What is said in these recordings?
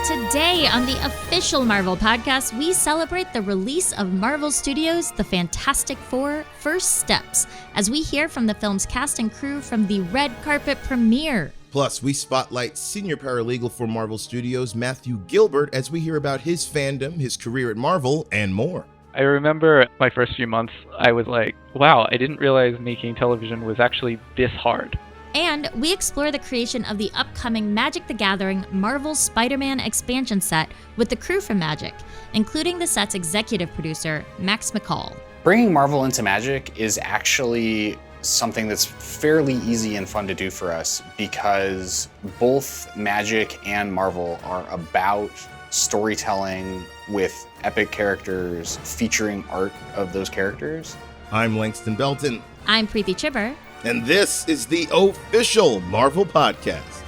Today on the official Marvel podcast, we celebrate the release of Marvel Studios' The Fantastic Four: First Steps, as we hear from the film's cast and crew from the red carpet premiere. Plus, we spotlight Senior Paralegal for Marvel Studios, Matthew Gilbert, as we hear about his fandom, his career at Marvel, and more. I remember my first few months, I was like, wow, I didn't realize making television was actually this hard. And we explore the creation of the upcoming Magic the Gathering Marvel Spider-Man expansion set with the crew from Magic, including the set's executive producer, Max McCall. Bringing Marvel into Magic is actually something that's fairly easy and fun to do for us because both Magic and Marvel are about storytelling with epic characters featuring art of those characters. I'm Langston Belton. I'm Preeti Chibber. And this is the official Marvel podcast.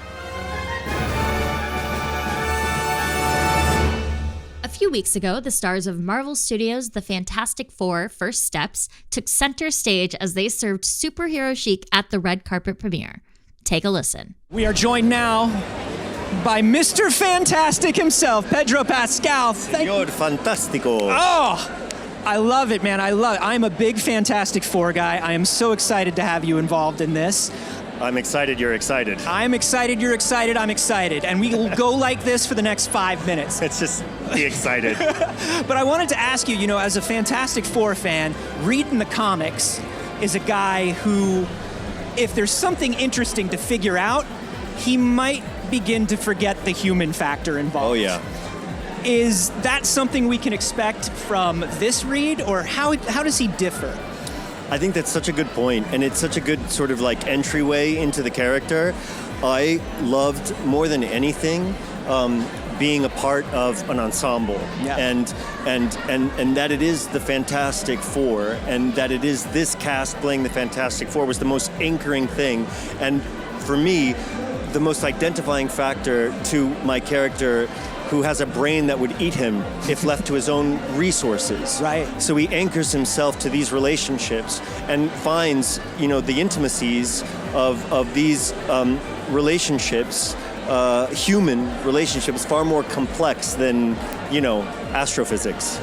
A few weeks ago, the stars of Marvel Studios' The Fantastic Four: First Steps took center stage as they served superhero chic at the red carpet premiere. Take a listen. We are joined now by Mr. Fantastic himself, Pedro Pascal. Señor Fantástico. Oh! I love it, man. I love it. I'm a big Fantastic Four guy. I am so excited to have you involved in this. I'm excited you're excited. I'm excited you're excited. I'm excited. And we will go like this for the next 5 minutes. It's just be excited. But I wanted to ask you, as a Fantastic Four fan, reading the comics is a guy who, if there's something interesting to figure out, he might begin to forget the human factor involved. Oh, yeah. Is that something we can expect from this read, or how does he differ? I think that's such a good point, and it's such a good sort of like entryway into the character. I loved more than anything being a part of an ensemble, yeah. and that it is the Fantastic Four, and that it is this cast playing the Fantastic Four was the most anchoring thing, and for me, the most identifying factor to my character, who has a brain that would eat him if left to his own resources. Right. So he anchors himself to these relationships and finds, the intimacies of these relationships, human relationships, far more complex than, astrophysics.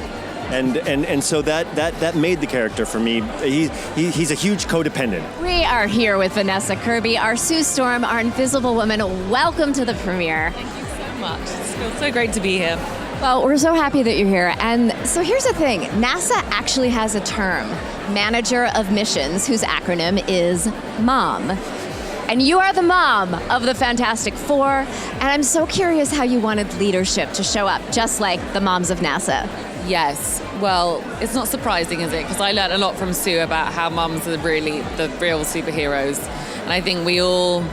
And so that made the character for me. He's a huge codependent. We are here with Vanessa Kirby, our Sue Storm, our Invisible Woman. Welcome to the premiere. Thank you so much. It feels so great to be here. Well, we're so happy that you're here. And so here's the thing. NASA actually has a term, Manager of Missions, whose acronym is MOM. And you are the mom of the Fantastic Four. And I'm so curious how you wanted leadership to show up, just like the moms of NASA. Yes. Well, it's not surprising, is it? Because I learned a lot from Sue about how mums are really the real superheroes. And I think we all,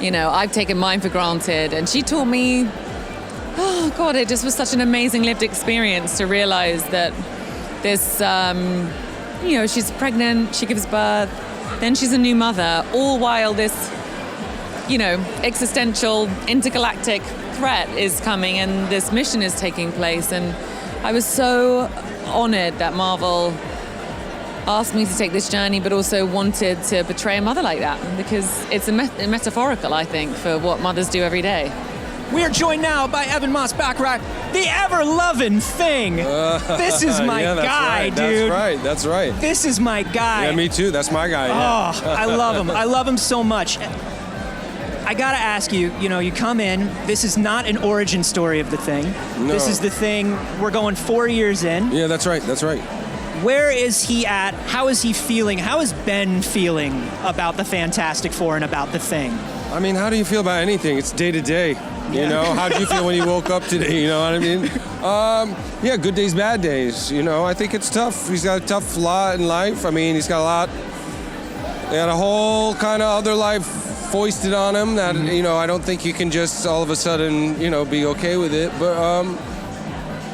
I've taken mine for granted. And she taught me, oh God, it just was such an amazing lived experience to realize that this, she's pregnant, she gives birth, then she's a new mother, all while this, existential intergalactic threat is coming and this mission is taking place. And I was so honored that Marvel asked me to take this journey, but also wanted to portray a mother like that, because it's metaphorical, I think, for what mothers do every day. We are joined now by Ebon Moss-Bachrach, the ever-loving Thing. This is my guy, right, dude. That's right. This is my guy. Yeah, me too. That's my guy. Oh, I love him. I love him so much. I gotta ask you, you come in, this is not an origin story of the Thing. No. This is the Thing, we're going 4 years in. Yeah, that's right. Where is he at? How is he feeling? How is Ben feeling about the Fantastic Four and about the Thing? I mean, how do you feel about anything? It's day to day. How did you feel when you woke up today? You know what I mean? Yeah, good days, bad days. I think it's tough. He's got a tough lot in life. I mean, he's got a whole kind of other life foisted on him that, I don't think you can just all of a sudden, be okay with it. But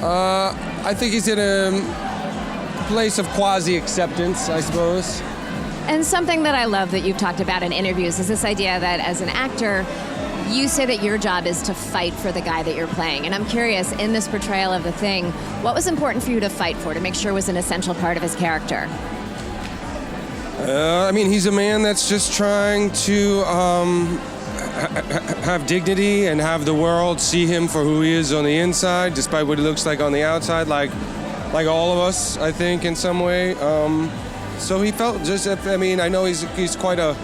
I think he's in a place of quasi-acceptance, I suppose. And something that I love that you've talked about in interviews is this idea that as an actor, you say that your job is to fight for the guy that you're playing. And I'm curious, in this portrayal of the Thing, what was important for you to fight for, to make sure was an essential part of his character? He's a man that's just trying to have dignity and have the world see him for who he is on the inside, despite what he looks like on the outside, like all of us, I think, in some way. So he felt I know he's quite a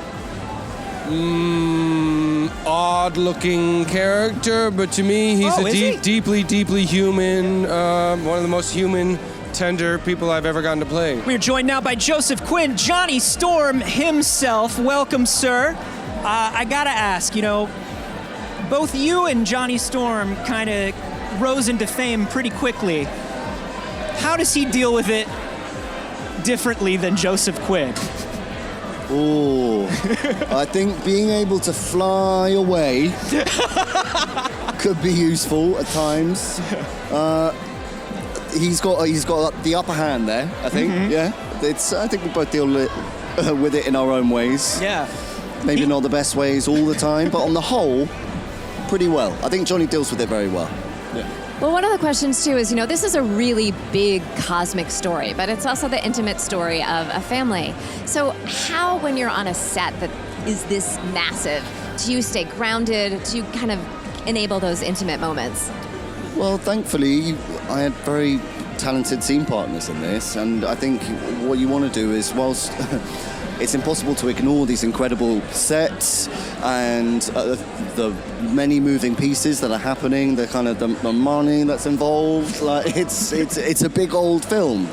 odd-looking character, but to me, he's deeply human, one of the most human, tender people I've ever gotten to play. We're joined now by Joseph Quinn, Johnny Storm himself. Welcome, sir. I gotta ask, both you and Johnny Storm kind of rose into fame pretty quickly. How does he deal with it differently than Joseph Quinn? Oh, I think being able to fly away could be useful at times. He's got the upper hand there, I think. Mm-hmm. Yeah, I think we both deal with it in our own ways. Yeah, maybe not the best ways all the time, but on the whole, pretty well. I think Johnny deals with it very well. Yeah. Well, one of the questions, too, is, this is a really big cosmic story, but it's also the intimate story of a family. So how, when you're on a set that is this massive, do you stay grounded? Do you kind of enable those intimate moments? Well, thankfully, I had very talented scene partners in this, and I think what you want to do is, whilst it's impossible to ignore these incredible sets and the many moving pieces that are happening, the money that's involved. Like it's a big old film.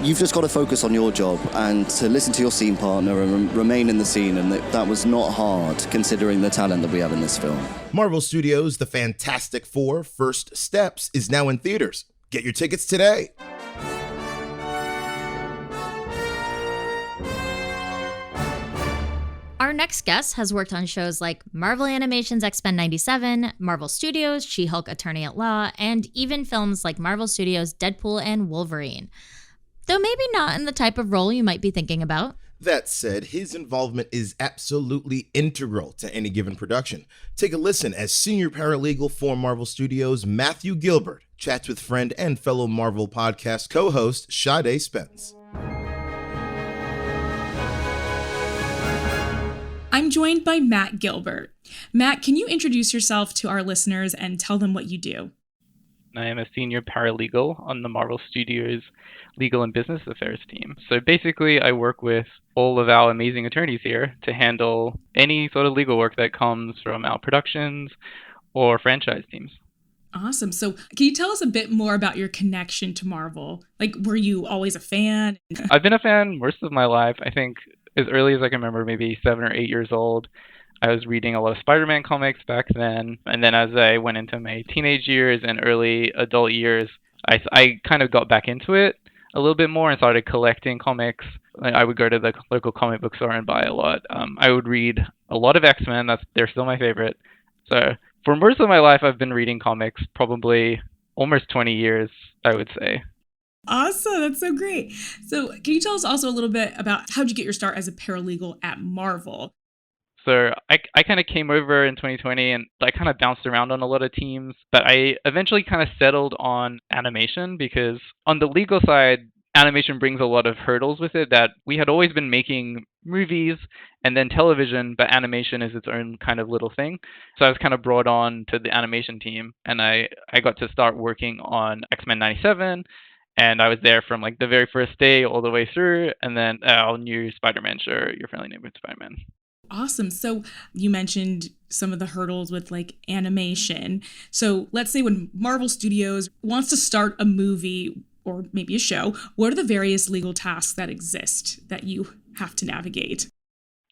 You've just got to focus on your job and to listen to your scene partner and remain in the scene, and that was not hard considering the talent that we have in this film. Marvel Studios' The Fantastic Four: First Steps is now in theaters. Get your tickets today. Our next guest has worked on shows like Marvel Animation's X-Men 97, Marvel Studios' She-Hulk Attorney at Law, and even films like Marvel Studios' Deadpool and Wolverine. Though maybe not in the type of role you might be thinking about. That said, his involvement is absolutely integral to any given production. Take a listen as Senior Paralegal for Marvel Studios Matthew Gilbert chats with friend and fellow Marvel podcast co-host Sade Spence. I'm joined by Matt Gilbert. Matt, can you introduce yourself to our listeners and tell them what you do? I am a senior paralegal on the Marvel Studios Legal and Business Affairs team. So basically, I work with all of our amazing attorneys here to handle any sort of legal work that comes from our productions or franchise teams. Awesome. So can you tell us a bit more about your connection to Marvel? Like, were you always a fan? I've been a fan most of my life. I think as early as I can remember, maybe 7 or 8 years old, I was reading a lot of Spider-Man comics back then. And then as I went into my teenage years and early adult years, I kind of got back into it a little bit more and started collecting comics. I would go to the local comic book store and buy a lot. I would read a lot of X-Men. They're still my favorite. So for most of my life, I've been reading comics, probably almost 20 years, I would say. Awesome. That's so great. So can you tell us also a little bit about how'd you get your start as a paralegal at Marvel? So I kind of came over in 2020 and I kind of bounced around on a lot of teams, but I eventually kind of settled on animation because on the legal side, animation brings a lot of hurdles with it that we had always been making movies and then television, but animation is its own kind of little thing. So I was kind of brought on to the animation team and I got to start working on X-Men 97. And I was there from like the very first day all the way through. And then our new Spider-Man show, Your Friendly Neighborhood Spider-Man. Awesome. So you mentioned some of the hurdles with like animation. So let's say when Marvel Studios wants to start a movie or maybe a show, what are the various legal tasks that exist that you have to navigate?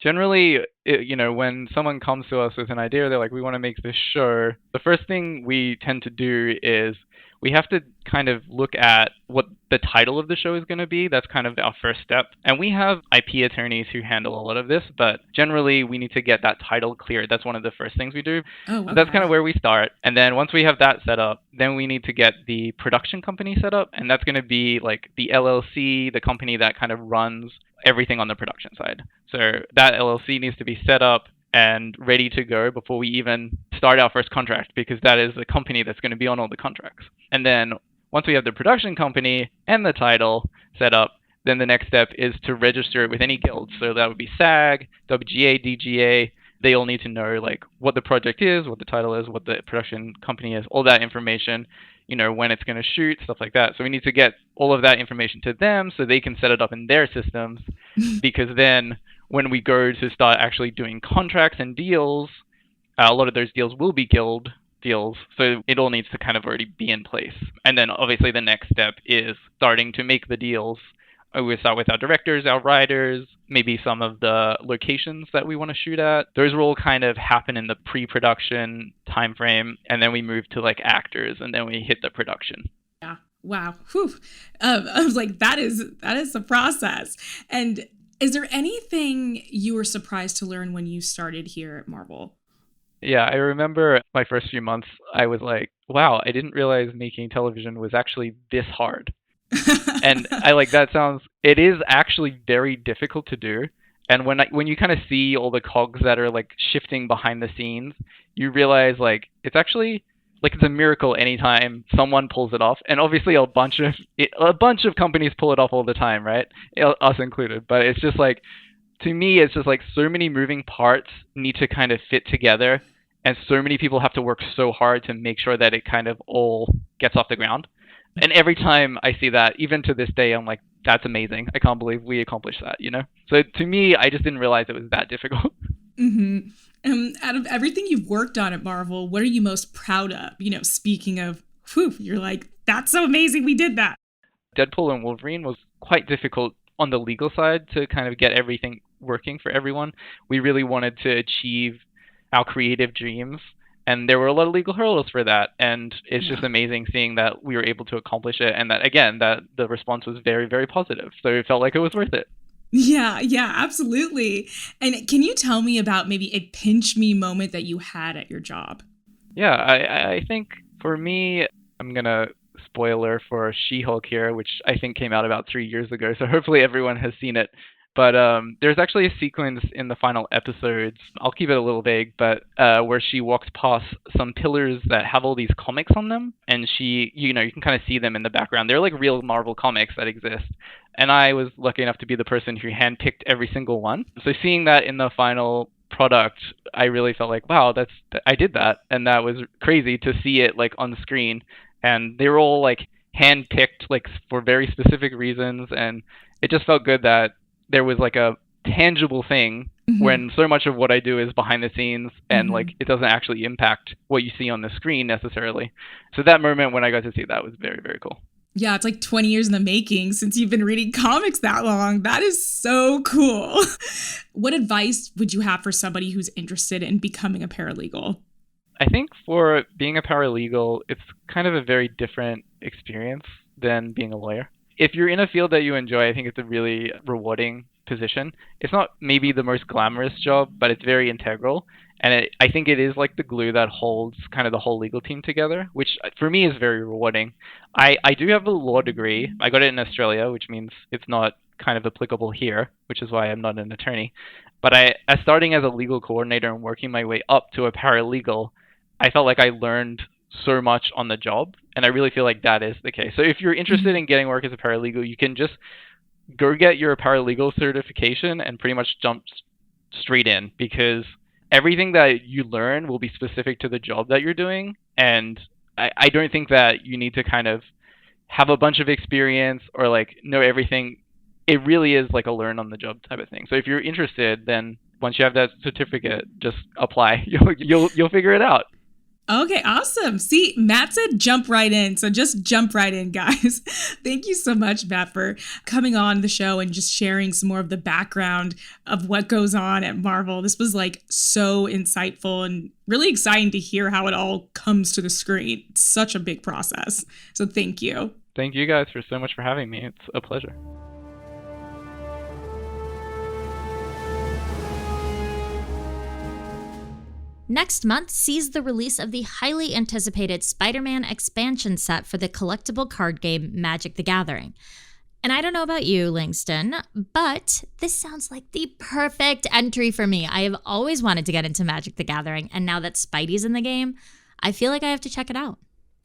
Generally, when someone comes to us with an idea, they're like, we want to make this show. The first thing we tend to do is we have to kind of look at what the title of the show is going to be. That's kind of our first step. And we have IP attorneys who handle a lot of this, but generally we need to get that title cleared. That's one of the first things we do. Oh, okay. So that's kind of where we start. And then once we have that set up, then we need to get the production company set up. And that's going to be like the LLC, the company that kind of runs everything on the production side. So that LLC needs to be set up and ready to go before we even start our first contract, because that is the company that's going to be on all the contracts. And then once we have the production company and the title set up, then the next step is to register it with any guilds. So that would be SAG, WGA, DGA, They all need to know like what the project is, what the title is, what the production company is, all that information, when it's going to shoot, stuff like that. So we need to get all of that information to them so they can set it up in their systems, because then when we go to start actually doing contracts and deals, a lot of those deals will be guild deals, so it all needs to kind of already be in place. And then obviously the next step is starting to make the deals. We start with our directors, our writers, maybe some of the locations that we want to shoot at. Those will all kind of happen in the pre-production time frame, and then we move to like actors, and then we hit the production. Yeah. Wow. Whew. I was like, that is the process. And is there anything you were surprised to learn when you started here at Marvel? Yeah, I remember my first few months, I was like, wow, I didn't realize making television was actually this hard. And it is actually very difficult to do. And when you kind of see all the cogs that are like shifting behind the scenes, you realize like it's actually like it's a miracle anytime someone pulls it off. And obviously a bunch of companies pull it off all the time, right? Us included. But it's just like, to me, it's just like so many moving parts need to kind of fit together, and so many people have to work so hard to make sure that it kind of all gets off the ground. And every time I see that, even to this day, I'm like, that's amazing. I can't believe we accomplished that, So to me, I just didn't realize it was that difficult. Mm-hmm. Out of everything you've worked on at Marvel, what are you most proud of? Speaking of, you're like, that's so amazing, we did that. Deadpool and Wolverine was quite difficult on the legal side to kind of get everything working for everyone. We really wanted to achieve our creative dreams, and there were a lot of legal hurdles for that. And it's just amazing seeing that we were able to accomplish it, and that, again, that the response was very, very positive. So it felt like it was worth it. Yeah, absolutely. And can you tell me about maybe a pinch me moment that you had at your job? Yeah, I think for me, I'm going to spoiler for She-Hulk here, which I think came out about 3 years ago. So hopefully everyone has seen it. But there's actually a sequence in the final episodes, I'll keep it a little vague, but where she walks past some pillars that have all these comics on them. And she, you can kind of see them in the background. They're like real Marvel comics that exist. And I was lucky enough to be the person who handpicked every single one. So seeing that in the final product, I really felt like, wow, I did that. And that was crazy to see it like on screen. And they were all like handpicked like for very specific reasons. And it just felt good that there was like a tangible thing when so much of what I do is behind the scenes and like it doesn't actually impact what you see on the screen necessarily. So that moment when I got to see that was very, very cool. Yeah, it's like 20 years in the making since you've been reading comics that long. That is so cool. What advice would you have for somebody who's interested in becoming a paralegal? I think for being a paralegal, it's kind of a very different experience than being a lawyer. If you're in a field that you enjoy, I think it's a really rewarding position. It's not maybe the most glamorous job, but it's very integral. And I think it is like the glue that holds kind of the whole legal team together, which for me is very rewarding. I do have a law degree. I got it in Australia, which means it's not kind of applicable here, which is why I'm not an attorney. But starting as a legal coordinator and working my way up to a paralegal, I felt like I learned so much on the job, and I really feel like that is the case. So if you're interested in getting work as a paralegal, you can just go get your paralegal certification and pretty much jump straight in, because everything that you learn will be specific to the job that you're doing. And I don't think that you need to kind of have a bunch of experience or like know everything. It really is like a learn on the job type of thing. So if you're interested, then once you have that certificate, just apply. You'll figure it out. Okay, awesome. See, Matt said jump right in. So just jump right in, guys. Thank you so much, Matt, for coming on the show and just sharing some more of the background of what goes on at Marvel. This was like so insightful and really exciting to hear how it all comes to the screen. It's such a big process. So thank you. Thank you guys so much for having me. It's a pleasure. Next month sees the release of the highly anticipated Spider-Man expansion set for the collectible card game Magic the Gathering. And I don't know about you, Langston, but this sounds like the perfect entry for me. I have always wanted to get into Magic the Gathering, and now that Spidey's in the game, I feel like I have to check it out.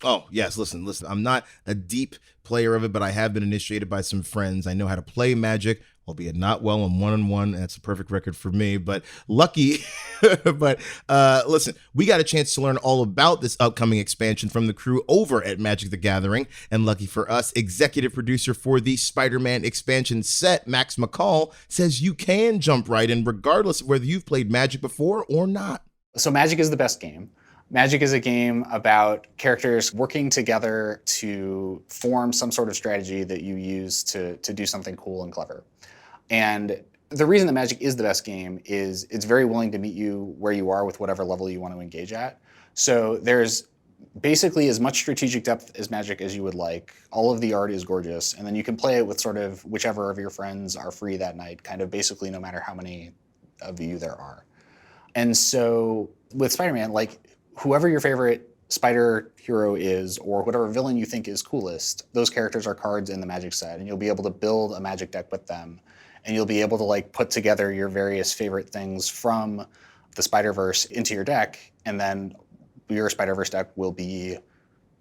Oh, yes. Listen. I'm not a deep player of it, but I have been initiated by some friends. I know how to play Magic albeit not well on one-on-one. That's a perfect record for me, but lucky. But listen, we got a chance to learn all about this upcoming expansion from the crew over at Magic the Gathering. And lucky for us, executive producer for the Spider-Man expansion set, Max McCall, says you can jump right in regardless of whether you've played Magic before or not. So Magic is the best game. Magic is a game about characters working together to form some sort of strategy that you use to do something cool and clever. And the reason that Magic is the best game is it's very willing to meet you where you are with whatever level you want to engage at. So there's basically as much strategic depth as Magic as you would like. All of the art is gorgeous. And then you can play it with sort of whichever of your friends are free that night, kind of basically no matter how many of you there are. And so with Spider-Man, like whoever your favorite spider hero is or whatever villain you think is coolest, those characters are cards in the Magic set, and you'll be able to build a Magic deck with them. And you'll be able to like put together your various favorite things from the Spider-Verse into your deck, and then your Spider-Verse deck will be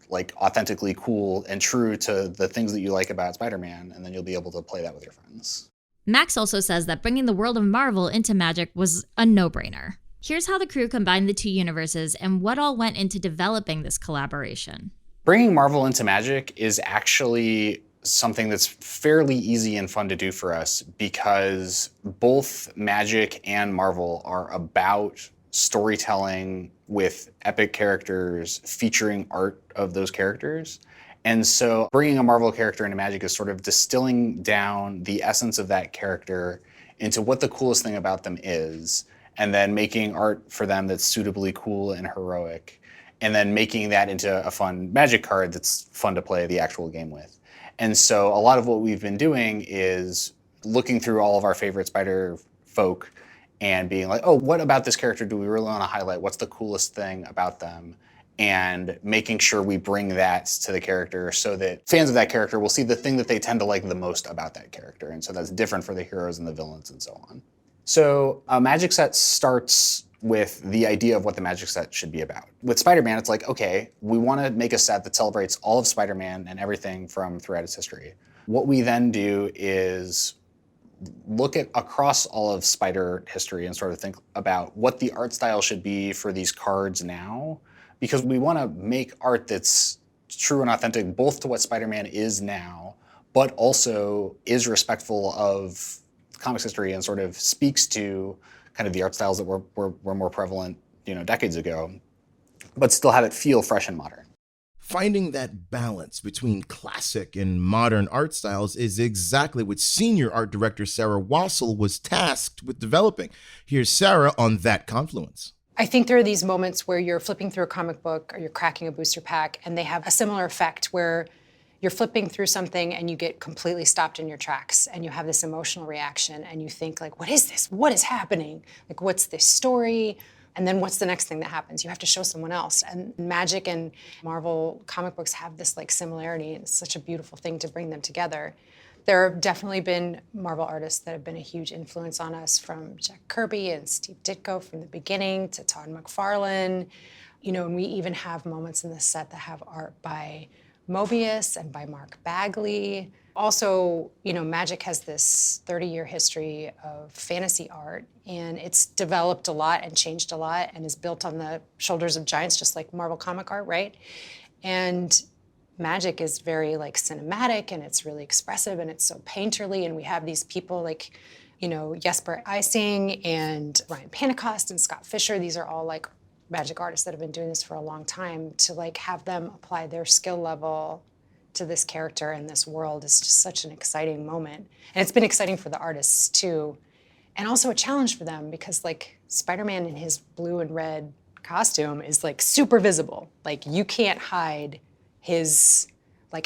like authentically cool and true to the things that you like about Spider-Man, and then you'll be able to play that with your friends. Max also says that bringing the world of Marvel into Magic was a no-brainer. Here's how the crew combined the two universes and what all went into developing this collaboration. Bringing Marvel into Magic is actually something that's fairly easy and fun to do for us because both Magic and Marvel are about storytelling with epic characters featuring art of those characters. And so bringing a Marvel character into Magic is sort of distilling down the essence of that character into what the coolest thing about them is, and then making art for them that's suitably cool and heroic, and then making that into a fun Magic card that's fun to play the actual game with. And so a lot of what we've been doing is looking through all of our favorite Spider folk and being like, oh, what about this character do we really want to highlight? What's the coolest thing about them? And making sure we bring that to the character so that fans of that character will see the thing that they tend to like the most about that character. And so that's different for the heroes and the villains and so on. So a Magic set starts with the idea of what the Magic set should be about. With Spider-Man, it's like, okay, we want to make a set that celebrates all of Spider-Man and everything from throughout its history. What we then do is look at across all of Spider history and sort of think about what the art style should be for these cards now, because we want to make art that's true and authentic both to what Spider-Man is now, but also is respectful of comics history and sort of speaks to kind of the art styles that were more prevalent, decades ago, but still have it feel fresh and modern. Finding that balance between classic and modern art styles is exactly what senior art director Sarah Wassell was tasked with developing. Here's Sarah on that confluence. I think there are these moments where you're flipping through a comic book or you're cracking a booster pack, and they have a similar effect where you're flipping through something and you get completely stopped in your tracks and you have this emotional reaction and you think like, what is this? What is happening? Like, what's this story? And then what's the next thing that happens? You have to show someone else. And Magic and Marvel comic books have this like similarity, and it's such a beautiful thing to bring them together. There have definitely been Marvel artists that have been a huge influence on us, from Jack Kirby and Steve Ditko from the beginning to Todd McFarlane. And we even have moments in the set that have art by Mobius and by Mark Bagley. Also, Magic has this 30-year history of fantasy art, and it's developed a lot and changed a lot and is built on the shoulders of giants, just like Marvel comic art, right? And Magic is very cinematic, and it's really expressive, and it's so painterly, and we have these people like, Jesper Eising and Ryan Pentecost and Scott Fisher. These are all Magic artists that have been doing this for a long time. To have them apply their skill level to this character and this world is just such an exciting moment. And it's been exciting for the artists too, and also a challenge for them because Spider-Man in his blue and red costume is super visible. You can't hide his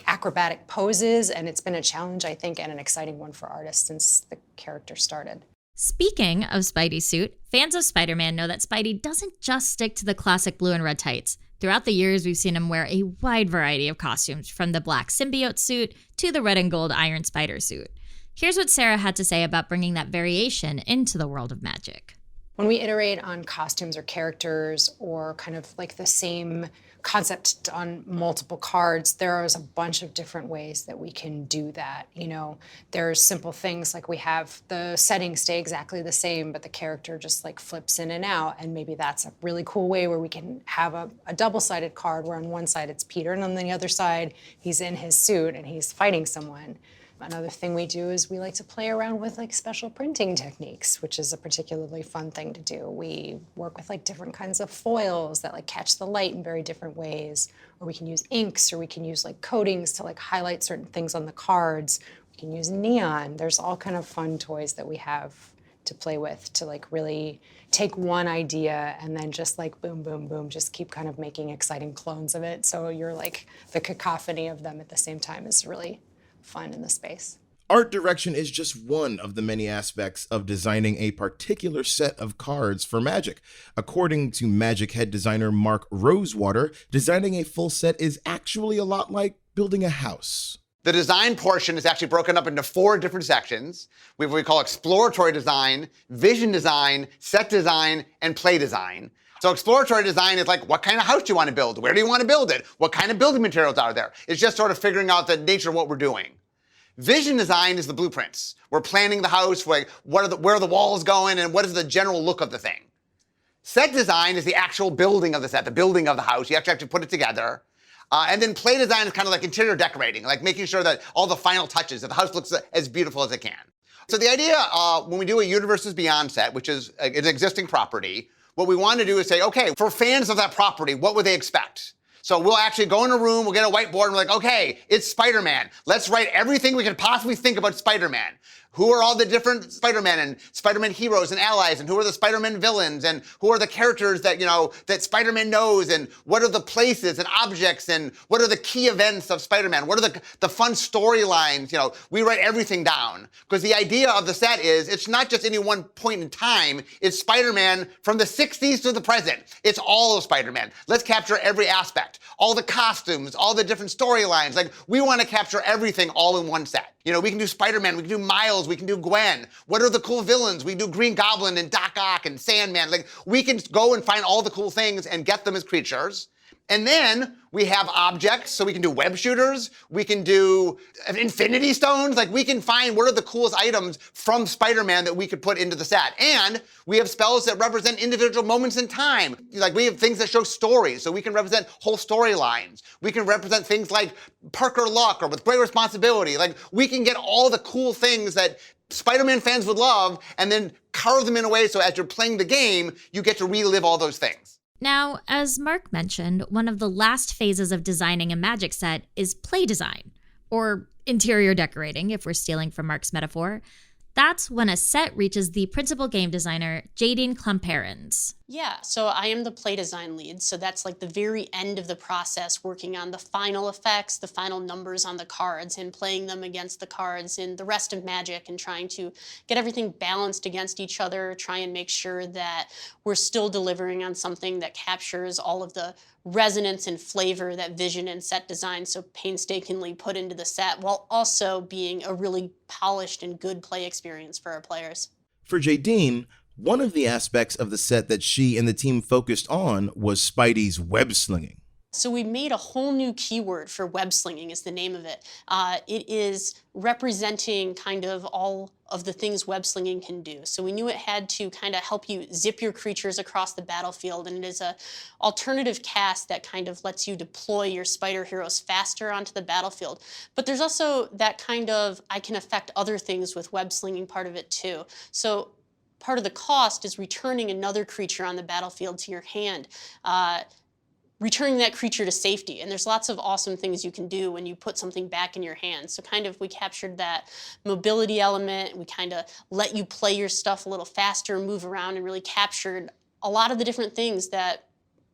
acrobatic poses, and it's been a challenge, I think, and an exciting one for artists since the character started. Speaking of Spidey's suit, fans of Spider-Man know that Spidey doesn't just stick to the classic blue and red tights. Throughout the years, we've seen him wear a wide variety of costumes, from the black symbiote suit to the red and gold Iron Spider suit. Here's what Sarah had to say about bringing that variation into the world of Magic. When we iterate on costumes or characters or kind of like the same concept on multiple cards, there's a bunch of different ways that we can do that. You know, there's simple things like we have the settings stay exactly the same, but the character just like flips in and out. And maybe that's a really cool way where we can have a double-sided card where on one side it's Peter and on the other side he's in his suit and he's fighting someone. Another thing we do is we like to play around with like special printing techniques, which is a particularly fun thing to do. We work with like different kinds of foils that like catch the light in very different ways, or we can use inks, or we can use like coatings to like highlight certain things on the cards. We can use neon. There's all kind of fun toys that we have to play with to like really take one idea and then just like boom, boom, boom, just keep kind of making exciting clones of it. So you're like the cacophony of them at the same time is really fun in the space. Art direction is just one of the many aspects of designing a particular set of cards for Magic. According to Magic head designer Mark Rosewater, designing a full set is actually a lot like building a house. The design portion is actually broken up into 4 different sections. We have what we call exploratory design, vision design, set design, and play design. So exploratory design is like, what kind of house do you want to build? Where do you want to build it? What kind of building materials are there? It's just sort of figuring out the nature of what we're doing. Vision design is the blueprints. We're planning the house, where are the walls going, and what is the general look of the thing. Set design is the actual building of the set, the building of the house. You have to put it together. And then play design is kind of like interior decorating, like making sure that all the final touches, that the house looks as beautiful as it can. So the idea when we do a Universes Beyond set, which is an existing property, what we want to do is say, okay, for fans of that property, what would they expect? So we'll actually go in a room, we'll get a whiteboard, and we're like, okay, it's Spider-Man. Let's write everything we can possibly think about Spider-Man. Who are all the different Spider-Man and Spider-Man heroes and allies, and who are the Spider-Man villains, and who are the characters that, that Spider-Man knows, and what are the places and objects, and what are the key events of Spider-Man? What are the fun storylines? We write everything down. Because the idea of the set is, it's not just any one point in time, it's Spider-Man from the 60s to the present. It's all of Spider-Man. Let's capture every aspect. All the costumes, all the different storylines. Like, we want to capture everything all in one set. We can do Spider-Man, we can do Miles, we can do Gwen. What are the cool villains? We do Green Goblin and Doc Ock and Sandman. Like, we can go and find all the cool things and get them as creatures. And then we have objects, so we can do web shooters, we can do infinity stones, like we can find what are the coolest items from Spider-Man that we could put into the set. And we have spells that represent individual moments in time. Like we have things that show stories, so we can represent whole storylines. We can represent things like Parker Luck or with Great Responsibility. Like we can get all the cool things that Spider-Man fans would love and then carve them in a way so as you're playing the game, you get to relive all those things. Now, as Mark mentioned, one of the last phases of designing a Magic set is play design, or interior decorating, if we're stealing from Mark's metaphor. That's when a set reaches the principal game designer, Jadine Klomparens. Yeah, so I am the play design lead, so that's like the very end of the process, working on the final effects, the final numbers on the cards, and playing them against the cards in the rest of Magic, and trying to get everything balanced against each other, try and make sure that we're still delivering on something that captures all of the resonance and flavor that vision and set design so painstakingly put into the set, while also being a really polished and good play experience for our players. For Jadine, one of the aspects of the set that she and the team focused on was Spidey's web slinging. So we made a whole new keyword for web slinging is the name of it. It is representing kind of all of the things web slinging can do. So we knew it had to kind of help you zip your creatures across the battlefield, and it is a alternative cast that kind of lets you deploy your spider heroes faster onto the battlefield. But there's also that kind of, I can affect other things with web slinging part of it too. So part of the cost is returning another creature on the battlefield to your hand, returning that creature to safety. And there's lots of awesome things you can do when you put something back in your hand. So kind of we captured that mobility element. We kind of let you play your stuff a little faster, move around, and really captured a lot of the different things that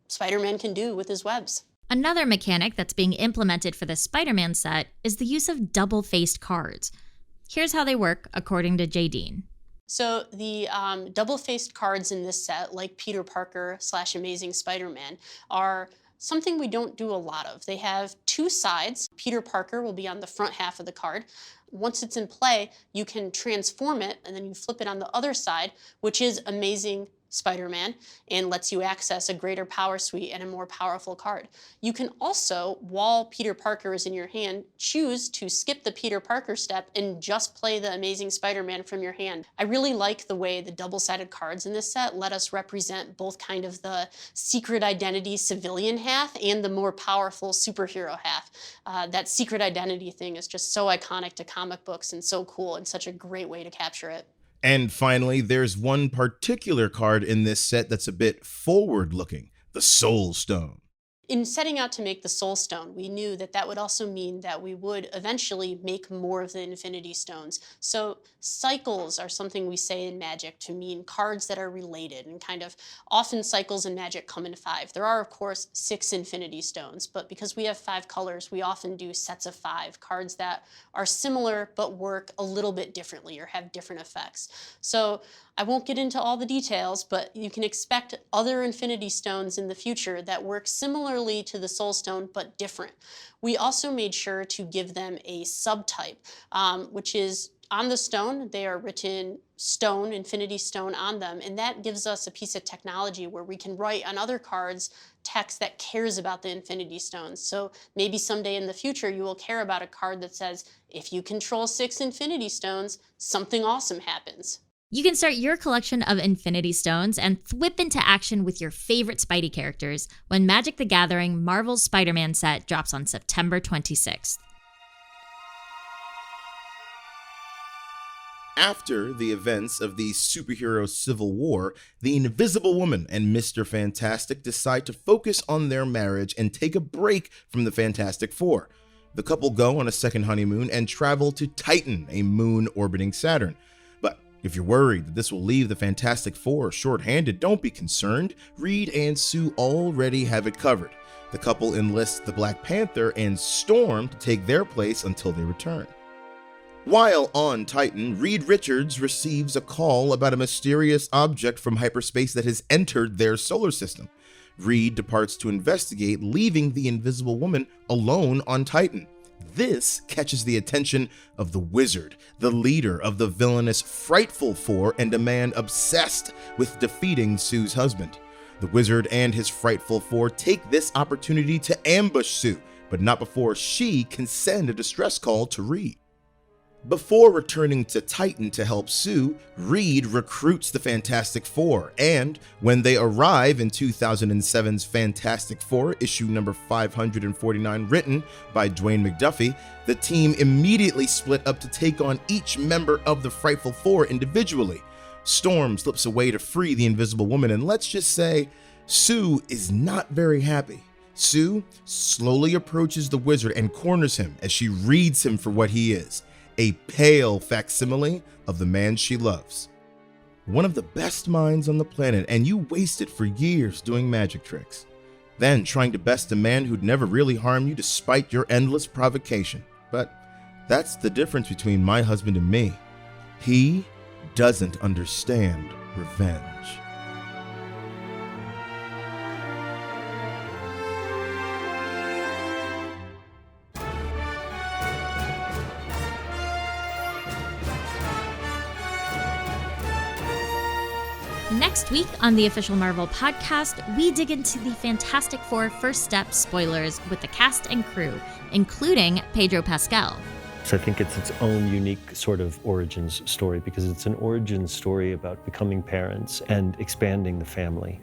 Spider-Man can do with his webs. Another mechanic that's being implemented for the Spider-Man set is the use of double-faced cards. Here's how they work, according to Jadine. So the double-faced cards in this set, like Peter Parker / Amazing Spider-Man, are something we don't do a lot of. They have two sides. Peter Parker will be on the front half of the card. Once it's in play, you can transform it, and then you flip it on the other side, which is Amazing Spider-Man and lets you access a greater power suite and a more powerful card. You can also, while Peter Parker is in your hand, choose to skip the Peter Parker step and just play the Amazing Spider-Man from your hand. I really like the way the double-sided cards in this set let us represent both kind of the secret identity civilian half and the more powerful superhero half. That secret identity thing is just so iconic to comic books and so cool and such a great way to capture it. And finally, there's one particular card in this set that's a bit forward-looking, the Soul Stone. In setting out to make the Soul Stone, we knew that that would also mean that we would eventually make more of the Infinity Stones. So cycles are something we say in Magic to mean cards that are related, and kind of often cycles in Magic come in 5. There are, of course, 6 Infinity Stones, but because we have 5 colors, we often do sets of 5, cards that are similar but work a little bit differently or have different effects. So I won't get into all the details, but you can expect other Infinity Stones in the future that work similarly to the Soul Stone, but different. We also made sure to give them a subtype, which is on the stone, they are written stone, Infinity Stone on them, and that gives us a piece of technology where we can write on other cards text that cares about the Infinity Stones. So maybe someday in the future you will care about a card that says, if you control 6 Infinity Stones, something awesome happens. You can start your collection of Infinity Stones and whip into action with your favorite Spidey characters when Magic the Gathering Marvel's Spider-Man set drops on September 26th. After the events of the superhero Civil War, the Invisible Woman and Mr. Fantastic decide to focus on their marriage and take a break from the Fantastic Four. The couple go on a second honeymoon and travel to Titan, a moon orbiting Saturn. If you're worried that this will leave the Fantastic Four short-handed, don't be concerned. Reed and Sue already have it covered. The couple enlists the Black Panther and Storm to take their place until they return. While on Titan, Reed Richards receives a call about a mysterious object from hyperspace that has entered their solar system. Reed departs to investigate, leaving the Invisible Woman alone on Titan. This catches the attention of the Wizard, the leader of the villainous Frightful Four and a man obsessed with defeating Sue's husband. The Wizard and his Frightful Four take this opportunity to ambush Sue, but not before she can send a distress call to Reed. Before returning to Titan to help Sue, Reed recruits the Fantastic Four, and when they arrive in 2007's Fantastic Four, issue number 549, written by Dwayne McDuffie, the team immediately split up to take on each member of the Frightful Four individually. Storm slips away to free the Invisible Woman, and let's just say, Sue is not very happy. Sue slowly approaches the Wizard and corners him as she reads him for what he is. A pale facsimile of the man she loves. One of the best minds on the planet, and you wasted for years doing magic tricks. Then trying to best a man who'd never really harm you despite your endless provocation. But that's the difference between my husband and me. He doesn't understand revenge. Next week on the Official Marvel Podcast, we dig into the Fantastic Four First Step spoilers with the cast and crew, including Pedro Pascal. So I think it's its own unique sort of origins story, because it's an origin story about becoming parents and expanding the family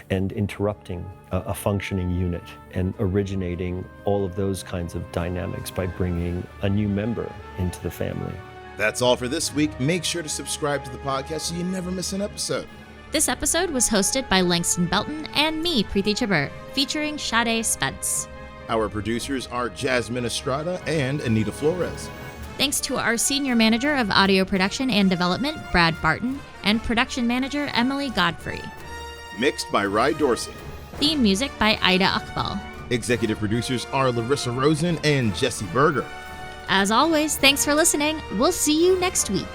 and interrupting a functioning unit and originating all of those kinds of dynamics by bringing a new member into the family. That's all for this week. Make sure to subscribe to the podcast so you never miss an episode. This episode was hosted by Langston Belton and me, Preeti Chhabert, featuring Sade Spence. Our producers are Jasmine Estrada and Anita Flores. Thanks to our Senior Manager of Audio Production and Development, Brad Barton, and Production Manager, Emily Godfrey. Mixed by Ry Dorsey. Theme music by Ida Akbal. Executive producers are Larissa Rosen and Jesse Berger. As always, thanks for listening. We'll see you next week.